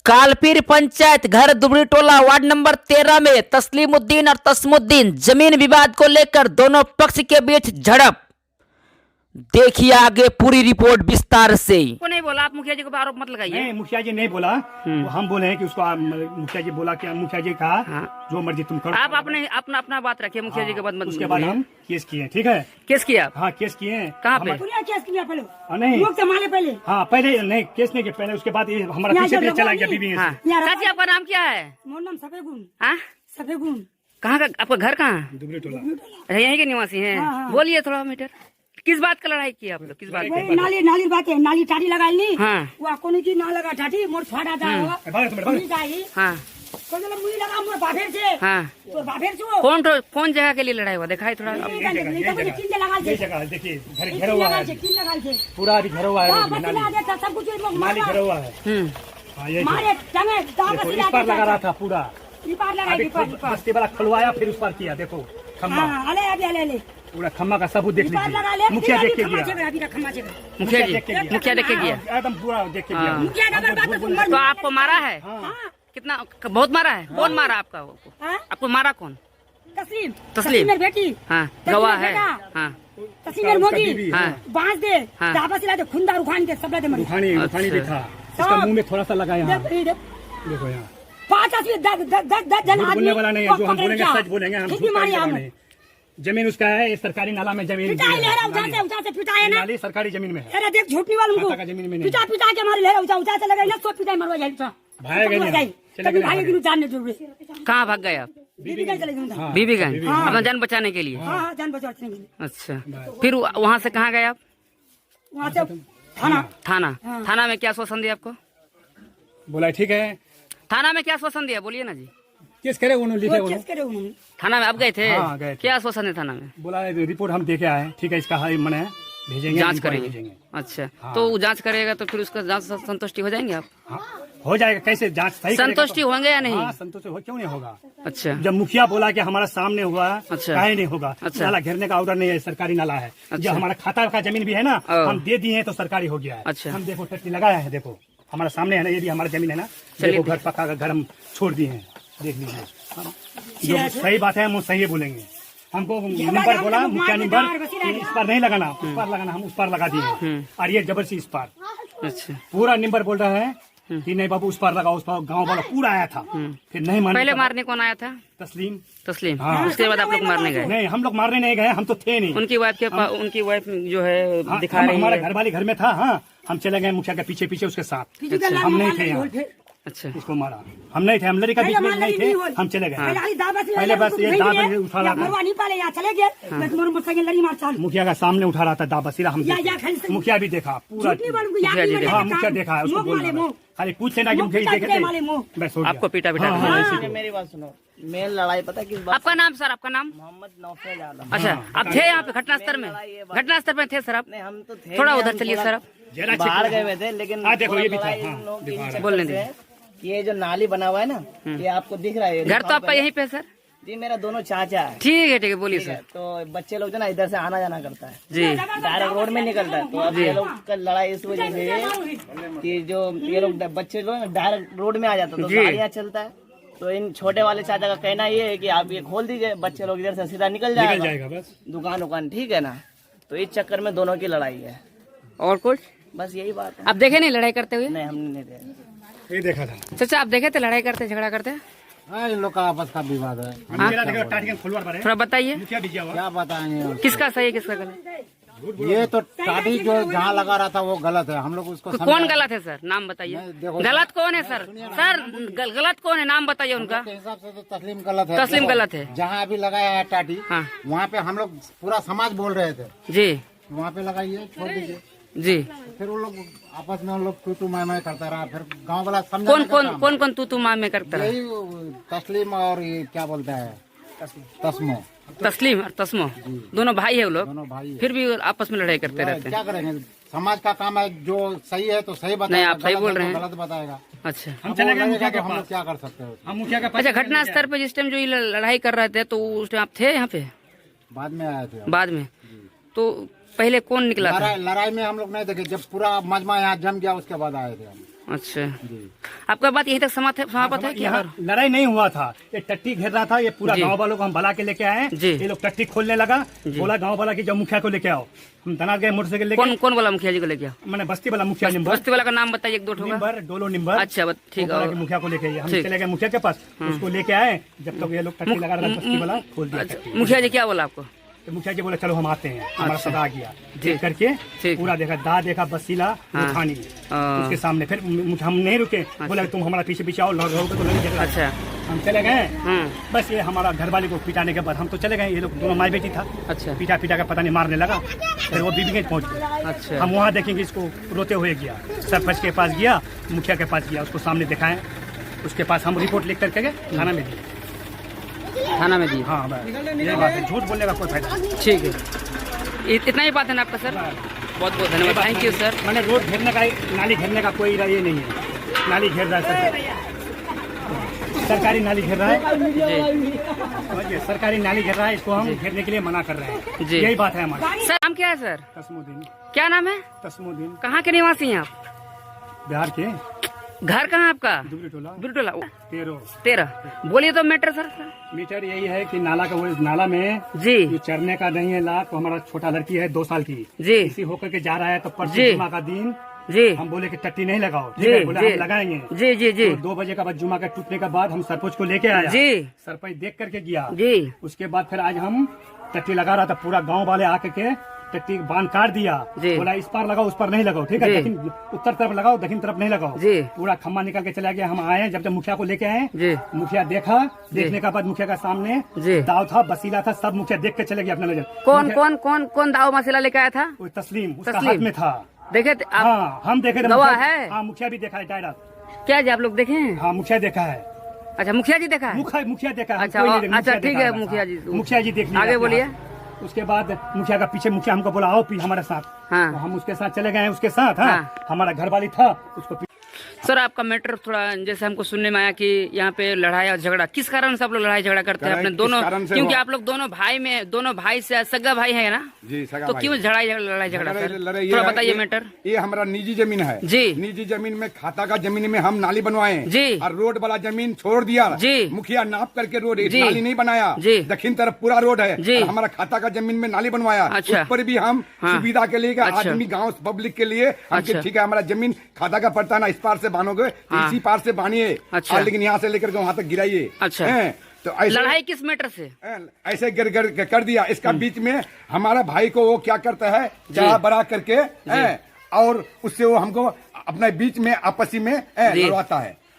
कालपीर पंचायत घर दुबरी टोला ward number 13 में तस्लीमुद्दीन और तस्मुद्दीन जमीन विवाद को लेकर दोनों पक्ष के बीच झड़प। देखिए आगे पूरी रिपोर्ट विस्तार से। को नहीं बोला आप मुखिया जी को आरोप मत लगाइए। नहीं, मुखिया जी नहीं बोला, वो हम बोले हैं कि उसको मुखिया जी बोला कि मुखिया जी कहा जो मर्जी तुम करो। आप अपने अपना बात रखिए, मुखिया जी के बाद मत। उसके बाद हम केस किए, ठीक है? केस किया? हाँ केस किए हैं। कहाँ पे? केस किया पहले? नहीं लोग संभाले पहले। हाँ पहले नहीं, केस नहीं किया पहले, उसके बाद ये हमारा पीछे पीछे चला गया बीबी। चाची आपका नाम क्या है? मोर नाम सफेगुन। हाँ, सफेगुन। कहाँ का आपका घर? कहाँ? दुबरी टोला। अच्छा, यहीं के निवासी हैं। बोलिए थोड़ा मीटर, किस बात का लड़ाई की आप लोग? किस बात वही नाली बात है, नाली टाटी लगा ली। हाँ। वो कोनी की ना लगा टाटी मोर फाड़ा था। हाँ मुझे लगा मोर बाफेर से। हाँ, तो बाफेर से कौन जगह के लिए लड़ाई हुआ? दिखाई थोड़ा। देखिए घर घेरा हुआ है, पूरा अभी घेरा हुआ है, सब कुछ नाली घेरा हुआ है। हाँ, ये मारे टंगे देखो, इस पार लगा रहा था पूरा, लगा अभी बस्ती वाला खुलवाया फिर उस पार किया। देखो खम्मा, पूरा खम्मा का सबूत देख लीजिए। मुखिया देख के गया, मुखिया देख के गया एकदम पूरा देख के गया। तो आपको मारा है? कितना? बहुत मारा है? कौन मारा आपका? आपको मारा कौन? तस्लीम मेरी बेटी। हाँ, गवाह है। हाँ, तस्लीम मोदी। हाँ, बांस दे, दाबा से लाते, खुंदा उखान के सब लाते मरी। उखानी भी था, इसका मुंह में थोड़ा सा लगा यहाँ। देखो यहाँ 5 जन बोलने वाला नहीं है, जो हम बोलेंगे सच बोलेंगे, हम झूठ नहीं। जमीन उसका है, इस सरकारी नाला में जमीन, नाली सरकारी जमीन में है। देख झूठनी वालों को जमीन में पिटा के हमारे लहरा ऊंचा से लगा, सब पिटाई मरवा जाए। जानने जरूरी। कहाँ भाग गए आप? बीबीगंज अपना जान बचाने के लिए? हाँ, जान बचाने के लिए। अच्छा, फिर वहाँ से कहाँ गए आप? वहाँ से थाना में क्या आश्वासन दिया आपको? बोला ठीक है, थाना में क्या आश्वासन दिया? बोलिए ना जी। केस करे उन्होंने, थाना में आप गए थे? हाँ, गए थे। क्या आश्वासन है थाना में? बोला रिपोर्ट हम देखे आए, ठीक है, इसका मन है, भेजेंगे, जांच करेंगे। अच्छा, तो वो जांच करेगा तो फिर उसका जांच संतुष्टि हो जाएंगे आप? हाँ, हो जाएगा। कैसे जांच सही संतुष्टि होंगे या नहीं? हाँ, संतुष्टि क्यों नहीं होगा? अच्छा, जब मुखिया बोला कि हमारा सामने हुआ, अच्छा, काहे नहीं होगा? अच्छा, नाला घेरने का ऑर्डर नहीं है, सरकारी नाला है। जब हमारा खाता का जमीन भी है ना, हम दे दिए हैं तो सरकारी हो गया है। अच्छा, हम देखो टट्टी लगाया है, देखो हमारा सामने है ना, ये भी हमारा जमीन है ना। देखो घर पक्का का घर हम छोड़ दिए हैं, देख लीजिए। जो सही बात है हम सही बोलेंगे। हमको नंबर बोला मुखिया नंबर, इस पर नहीं लगाना, उस पर लगाना, हम उस पर लगा दिए। और ये जबरदस्ती इस पर अच्छा पूरा नंबर बोल रहा है कि नहीं बाबू उस पर लगाओ, उस पर गाँव वाला पूरा आया था। फिर नहीं माने। पहले मारने कौन आया था? तस्लीम। हाँ, उसके बाद आप लोग मारने गए? नहीं, हम लोग मारने नहीं गए, हम तो थे नहीं। उनकी वाइफ जो है दिखा रही है, हमारे घर वाली घर में था। हाँ, हम चले गए मुखिया के पीछे पीछे उसके साथ। हम नहीं थे यहाँ। अच्छा, उसको मारा हम नहीं थे, हम लड़की का बीच में नहीं थे, हम चले गए। पहले बस ये दाब उठा रहा था, मुखिया का सामने उठा रहा था दाब बसीरा। हम मुखिया भी देखा पूरा। हाँ, मुखिया देखा है, उसको बोल खाली पूछ लेना कि मुखिया देखे बस। आपको पीटा मेरी बात सुनो, मेन लड़ाई पता किस बात? आपका नाम सर? आपका नाम? मोहम्मद नौफल आलम। अच्छा, आप थे यहाँ पे घटनास्थल में? घटनास्थल में थे सर आप? नहीं, हम तो थे, थोड़ा उधर चलिए सर, आप बाहर गए हुए थे। लेकिन देखो ये भी था, बोलने दीजिए। ये जो नाली बना हुआ है ना, ये आपको दिख रहा है? घर तो आपका यहीं पे सर? जी, मेरा दोनों चाचा है। ठीक है, बोलिए सर। तो बच्चे लोग जो ना इधर से आना जाना करता है जी, डायरेक्ट रोड में निकलता है। तो अब ये लोग का लड़ाई इस वजह से कि जो ये लोग बच्चे लोग डायरेक्ट रोड में आ जाते तो गाड़ियाँ चलता है। तो इन छोटे वाले चाचा का कहना ये है कि आप ये खोल दीजिए, बच्चे लोग इधर से सीधा निकल जाएगा बस दुकान उकान, ठीक है ना? तो इस चक्कर में दोनों की लड़ाई है। और कुछ? बस यही बात है। आप देखे नहीं लड़ाई करते हुए? नहीं, हमने नहीं देखा। ये देखा था। चाचा आप देखे थे लड़ाई करते, झगड़ा करते? हाँ, इन लोग का आपस का विवाद है। थोड़ा बताइए, क्या बताएंगे? किसका सही है किसका गलत? ये तो टाटी जो जहाँ लगा रहा था वो गलत है। हम लोग उसको तो कौन गलत है सर? नाम बताइए। गलत कौन है सर? गलत कौन है? नाम बताइए उनका। के हिसाब से तो तस्लीम गलत है। तस्लीम गलत है। जहाँ अभी लगाया है टाटी, हाँ, वहाँ पे हम लोग पूरा समाज बोल रहे थे जी, वहाँ पे लगाइए, छोड़ दीजिए। जी, फिर वो लोग आपस में लोग तू मैं करता रहा। फिर गांव वाला समझा कौन तू माँ में करता है? यही तस्लीम और ये क्या बोलता है तस्मो। तस्लीम और तस्मो दोनों भाई है वो लोग। दोनों भाई फिर भी आपस में लड़ाई करते रहते हैं। क्या करेंगे? समाज का काम है, जो सही है तो सही बताएगा, नहीं, आप सही बोल रहे हैं। गलत बताएगा। अच्छा, हम चले गए मुखिया के हम लोग पास। क्या कर सकते हैं? हम मुखिया के पास। अच्छा, घटना स्तर पे जिस टाइम जो ये लड़ाई कर रहे थे तो उस टाइम आप थे यहाँ पे? बाद में आए थे। बाद में? तो पहले कौन निकला था? लड़ाई में हम लोग नहीं देखे, जब पूरा मजमा यहाँ जम गया उसके बाद आए थे हम। अच्छा, आपका बात यहीं तक समाप्त है कि यहाँ और लड़ाई नहीं हुआ था, ये टट्टी घेर रहा था, ये पूरा जी। गांव वालों को हम भला के लेके आए, जी। ये लोग टट्टी खोलने लगा, बोला गांव वाला की जब मुखिया को लेके आओ, हम धनात गए मोटरसाइकिल लेके, कौन वाला मुखिया जी को लेके आओ? मैंने बस्ती वाला मुखिया निम्बर, बस्ती वाला का नाम बताइए, एक दो ठोका। निम्बर डोलो निम्बर। अच्छा, ठीक वो बोला है। कि मुखिया को लेके आइए, हम ठीक। चले गए मुखिया के पास, उसको लेके आए, जब तक ये लोग टट्टी लगा रहा था बस्ती वाला खोल दिया अच्छा, टट्टी। मुखिया जी क्या बोला आपको? तो मुखिया जी बोले चलो हम आते हैं, हमारा अच्छा। सदा आ गया, ठीक। देख करके ठीक। पूरा देखा, दा देखा बसीला उठानी उसके सामने, फिर हम नहीं रुके, बोला तुम हमारा पीछे पीछे आओ, लड़ोगे तो नहीं। अच्छा, हम चले गए, हम्म, बस ये हमारा घर वाले को पिटाने के बाद हम तो चले गए, ये लोग दोनों माई बेटी था, अच्छा, पीटा पीटा के पता नहीं मारने लगा, फिर वो बीबीगंज पहुंच गया। अच्छा, हम वहाँ देखेंगे इसको रोते हुए गया, सरपंच के पास गया, मुखिया के पास गया, उसको सामने दिखाएं, उसके पास हम रिपोर्ट लिख करके गए, थाना में दी। थाना में दी। हाँ बस ये बात है, झूठ बोलने का कोई फायदा नहीं। ठीक है, इतना ही बात है ना आपका सर? बहुत बहुत धन्यवाद, थैंक यू सर। मैंने रोड घेरने का, नाली घेरने का कोई ये नहीं है, नाली घेर रहा है सरकारी नाली घेर रहा है, समझिए, सरकारी नाली घेर रहा है, इसको हम घेरने के लिए मना कर रहे हैं, जी। यही बात है हमारी। सर नाम क्या है सर? तस्मुद्दीन। क्या नाम है? तस्मुद्दीन, कहाँ के निवासी हैं आप? बिहार के घर कहाँ है आपका? दुबरी टोला बिरटोला। 13। बोलिए तो मैटर सर। मीटर यही है कि नाला का, वो नाला में जी जो चरने का नहीं है लाख, तो हमारा छोटा लड़की है 2 साल की, जी इसी होकर के जा रहा है, तो परसों जी। जुमा का दिन जी हम बोले कि टट्टी नहीं लगाओ, ठीक जी है, बोले जी हम लगाएंगे। जी जी जी तो 2 बजे का बाद जुमा का टूटने के बाद हम सरपंच को लेके आया, जी सरपंच देख करके गया, जी उसके बाद फिर आज हम टट्टी लगा रहा था, पूरा गांव वाले आके के टट्टी बांध काट दिया, जी। बोला इस पार लगाओ उस पर नहीं लगाओ, ठीक है, जी। दक्षिण उत्तर तरफ लगाओ, दक्षिण तरफ नहीं लगाओ, जी। पूरा खम्मा निकल के चला गया। हम आए, जब मुखिया को लेके आए, जी मुखिया देखा, देखने के बाद मुखिया का सामने जी दाव था, बसीला था, सब मुखिया देख के चले गया अपना नजर। कौन मुखिया- कौन कौन कौन दाव मसाला लेके आया था? वो तस्लीम उसका तस्लीम। हाथ में था। देखे थे आप? हाँ हम देखे थे, गवाह मुखिया- है? हाँ मुखिया भी देखा है डायरेक्ट। क्या जी आप लोग देखे हैं? हाँ मुखिया देखा है, अच्छा, मुखिया जी देखा है? मुखिया देखा है, अच्छा, कोई नहीं देखा, अच्छा, मुखिया ठीक देखा है, बस, मुखिया हाँ। जी। मुखिया जी देख लिया आगे अपने बोलिए। हाथ। उसके बाद मुखिया का पीछे मुखिया हमको बोला आओ हमारे साथ, हाँ। तो हम उसके साथ चले गए, उसके साथ हाँ, हाँ। हमारा घर वाली था, उसको सर आपका मैटर थोड़ा जैसे हमको सुनने में आया कि यहाँ पे लड़ाई और झगड़ा, किस कारण से आप लोग लड़ाई झगड़ा करते हैं अपने दोनों? क्योंकि आप लोग दोनों भाई से सगा भाई है ना, जी सगा तो भाई। क्यों लड़ाई झगड़ा सर? लड़ाई थोड़ा है, बताइए मैटर। ये हमारा निजी जमीन है जी। निजी जमीन में खाता का जमीन में हम नाली बनवाए जी। और रोड वाला जमीन छोड़ दिया जी। मुखिया नाप करके रोड जी। नाली नहीं बनाया जी। दक्षिण तरफ पूरा रोड है जी। और हमारा खाता का जमीन में नाली बनवाया। अच्छा। उस पर भी हम हाँ। सुविधा के लिए अच्छा। आदमी गाँव पब्लिक के लिए हम अच्छा। ठीक है हमारा जमीन खाता का पड़ता है ना, इस पार से बांधोगे हाँ। इसी पार से बांधिए, अच्छा। और लेकिन यहाँ से लेकर के वहाँ तक गिराइए। अच्छा। तो ऐसे लड़ाई किस मैटर से? ऐसे कर दिया। इसका बीच में हमारा भाई को वो क्या करता है, जरा बड़ा करके और उससे वो हमको अपने बीच में आपसी में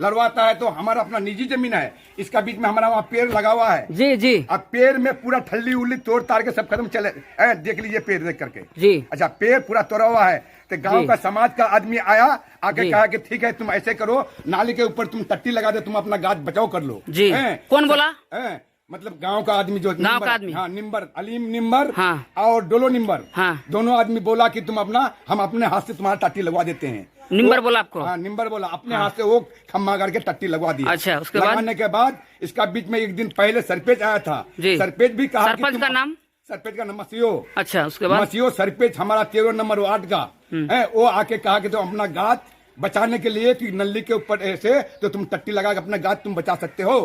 लड़वाता है। तो हमारा अपना निजी जमीन है, इसका बीच में हमारा वहाँ पेड़ लगा हुआ है। जी जी। अब पेड़ में पूरा ठल्ली उल्ली तोड़ ताड़ के सब खत्म चले, देख लीजिए पेड़ देख करके। जी। अच्छा, पेड़ पूरा तोड़ा हुआ है, तो गांव जी। का समाज का आदमी आया, आके जी। कहा कि ठीक है तुम ऐसे करो, नाली के ऊपर तुम टट्टी लगा दे, तुम अपना गाछ बचाव कर लो। जी। कौन बोला? मतलब गांव का आदमी जो गांव का आदमी? हाँ, निम्बर अलीम निम्बर हाँ। और डोलो निम्बर, हाँ। दोनों आदमी बोला कि तुम हम अपने हाथ से तुम्हारा टट्टी लगवा देते हैं। निम्बर बोला आपको? हाँ, निम्बर बोला, अपने हाथ से वो खम्मा करके टट्टी लगवा दी। अच्छा, उसके बाद? लगाने के बाद इसका बीच में एक दिन पहले सरपंच आया था। जी। सरपंच भी कहा कि सरपंच का नाम? सरपंच का नाम मसियो। अच्छा, उसके बाद? मसियो सरपंच हमारा 13 नंबर वार्ड का है, वो आके कहा कि तुम अपना गाछ बचाने के लिए कि नली के ऊपर ऐसे तो तुम टट्टी लगा के अपना गाछ तुम बचा सकते हो।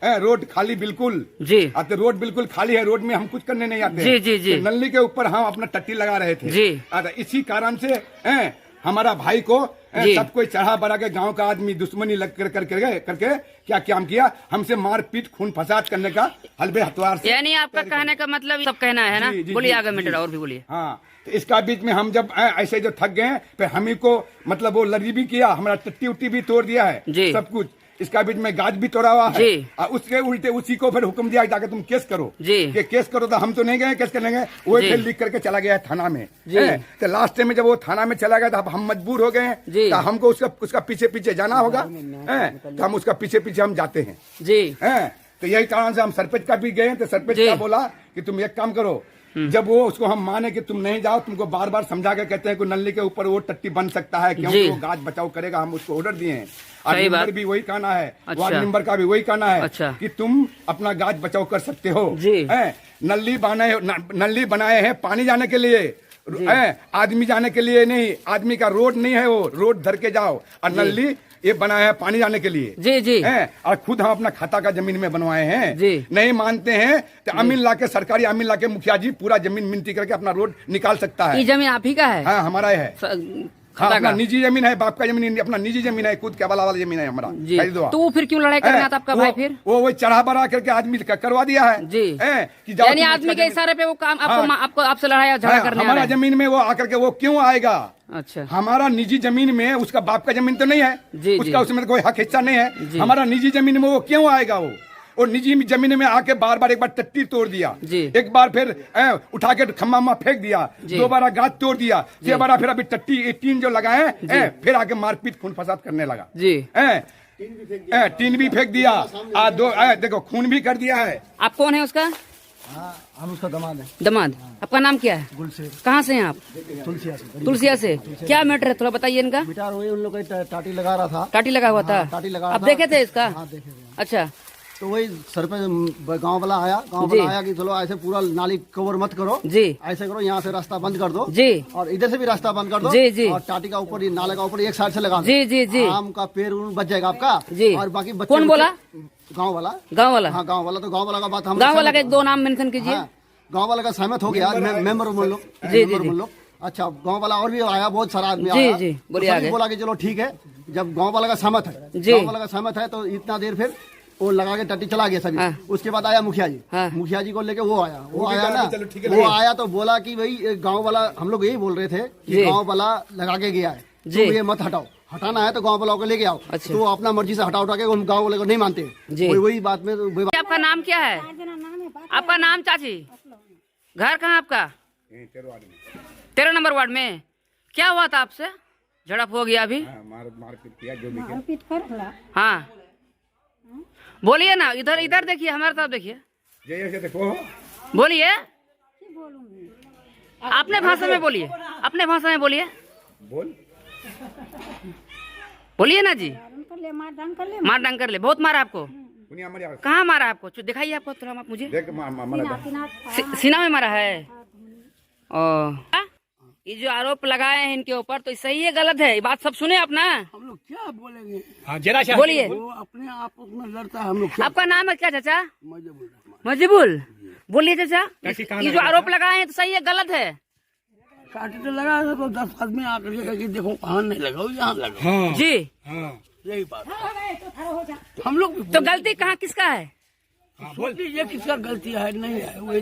रोड खाली बिल्कुल जी। आते, रोड बिल्कुल खाली है, रोड में हम कुछ करने नहीं आते। जी जी जी। तो नली के ऊपर हम अपना टट्टी लगा रहे थे जी। इसी कारण से हमारा भाई को सब कोई चढ़ा बढ़ा के गांव का आदमी दुश्मनी लग करके क्या काम किया, हमसे मारपीट खून फसाद करने का हलबे हथवार से। यानी आपका कहने का मतलब सब कहना है ना? जी, जी, बोलिए जी, आगे जी। मैटर और भी बोलिए। हाँ, तो इसका बीच में हम जब ऐसे जो थक गए, फिर हम ही को मतलब वो लड़ी भी किया, हमारा टट्टी उट्टी भी तोड़ दिया है, जी। सब कुछ। इसका बीच में गाज भी तोड़ा हुआ है। जी। और उसके उल्टे उसी को फिर हुक्म दिया जाके तुम केस करो। जी। कि केस करो, तो हम तो नहीं गए केस करने गए, वो जी। फिर लिख करके चला गया थाना में। जी। तो लास्ट में जब वो थाना में चला गया, तो अब हम मजबूर हो गए, जी। तो हमको उसका पीछे पीछे जाना होगा, तो हम उसका पीछे पीछे हम जाते हैं। जी। तो यही कारण से हम सरपंच का भी गए, तो सरपंच जी। क्या बोला कि तुम एक काम करो, जब वो उसको हम माने कि तुम नहीं जाओ, तुमको बार बार समझा के कहते हैं कि नली के ऊपर वो टट्टी बन सकता है, क्योंकि जी। वो गाछ बचाव करेगा, हम उसको ऑर्डर दिए हैं। और सही बात। नंबर भी वही कहना है, अच्छा। वार्ड नंबर का भी वही कहना है, अच्छा। कि तुम अपना गाछ बचाव कर सकते हो। जी। नली बनाए हैं पानी जाने के लिए, आदमी जाने के लिए नहीं, आदमी का रोड नहीं है, वो रोड धर के जाओ। और नल्ली ये बनाया है पानी जाने के लिए। जी जी। और खुद हम अपना खाता का जमीन में बनवाए हैं जी। नहीं मानते हैं तो अमीन लाके, सरकारी अमीन लाके मुखिया जी पूरा जमीन मिनती करके अपना रोड निकाल सकता है। ये जमीन आप ही का है? हाँ हमारा है। हाँ, अपना निजी जमीन है, बाप का जमीन, अपना निजी जमीन है, खुद केवल वाला जमीन है हमारा। तो वो फिर क्यों लड़ाई करने आता आपका भाई? फिर वो चढ़ा बढ़ा करके आदमी करवा दिया है जी। यानी आदमी के इशारे पे वो काम आपको आपसे लड़ाई झगड़ा करने हमारा जमीन में वो आकर के वो क्यों आएगा? अच्छा, हमारा निजी जमीन में उसका बाप का जमीन तो नहीं है, उसका उसमें कोई हक हिस्सा नहीं है। हमारा निजी जमीन में वो क्यों आएगा? वो और निजी जमीन में आके बार बार, एक बार टट्टी तोड़ दिया, एक बार फिर उठा के खम्मा फेंक दिया, 2 बार गाज तोड़ दिया, 6 बार फिर अभी टट्टी टीन जो लगाए फिर आके मारपीट खून फसाद करने लगा जी। टीन भी फेंक दिया, देखो खून भी कर दिया है। आप कौन है उसका? हम उसका दामाद है। दामाद। आपका नाम क्या है? गुलशेर। कहाँ से हैं आप? तुलसिया से। तुलसिया से। क्या मैटर है थोड़ा बताइए इनका। बेटा वही उन लोग का टाटी लगा रहा था। टाटी लगा हुआ था? टाटी लगा। आप देखे थे इसका? हाँ देखे थे। अच्छा, तो वही सर पे गांव वाला आया, कि चलो ऐसे पूरा नाली कवर मत करो जी, ऐसे करो, यहाँ से रास्ता बंद कर दो जी, और इधर से भी रास्ता बंद कर दो जी जी, और टाटी का ऊपर, नाले का ऊपर एक साइड से लगा जी जी जी, आम का पेड़ बच जाएगा आपका जी। और बाकी बच्चे, कौन बोला? गाँव वाला। गाँव वाला? हाँ गाँव वाला। तो गाँव वाला का बात हम, गाँव वाला के 2 नाम मेंशन कीजिए। गाँव वाला का सहमत हो गया, मेंबर लोग। अच्छा, गांव वाला और भी आया, बहुत सारा आदमी आया जी, बोलिए। बोला कि चलो ठीक है, जब गांव वाला का सहमत है, गांव वाला का सहमत है, तो इतना देर फिर वो लगा के टट्टी चला गया सभी। उसके बाद आया मुखिया जी। मुखिया जी को लेके वो आया ना, वो आया तो बोला कि भाई गांव वाला, हम लोग यही बोल रहे थे कि गांव वाला लगा के गया है, तो ये मत हटाओ, हटाना है तो गांव वालों को लेके आओ। अच्छा। तो अपना मर्जी से हटा के उन गांव वाले को नहीं मानते। वही बात में। आपका नाम क्या है? आपका नाम चाची? घर कहाँ आपका? 13 नंबर वार्ड में। क्या हुआ था आपसे? झड़प हो गया अभी? मारपीट किया जो भी। मारपीट कर। हाँ बोलिए ना, इधर इधर देखिए, हमारे तरफ देखिए, देखो बोलिए, अपने भाषा में बोलिए, अपने भाषा में बोलिए, बोलिए ना जी। मार डांग कर ले। बहुत मारा आपको? कहाँ मारा आपको? दिखाइए आपको थोड़ा, आप मुझे। सीना में मारा है? ये जो आरोप लगाए हैं इनके ऊपर, तो सही है गलत है? ये बात सब सुने अपना। हम लोग क्या बोलेंगे? हाँ जरा बोलिए। अपने आप में लड़ता है हम लोग। आपका नाम है क्या चाचा? मजबूल। बोलिए चाचा, ये जो आरोप लगाए हैं तो सही है गलत है? काटे तो लगा तो 10 आदमी आकर के देखो कहाँ नहीं लगा, यहाँ लगा जी। यही बात हम लोग। तो गलती कहाँ किसका है? ये किसका गलती है? नहीं है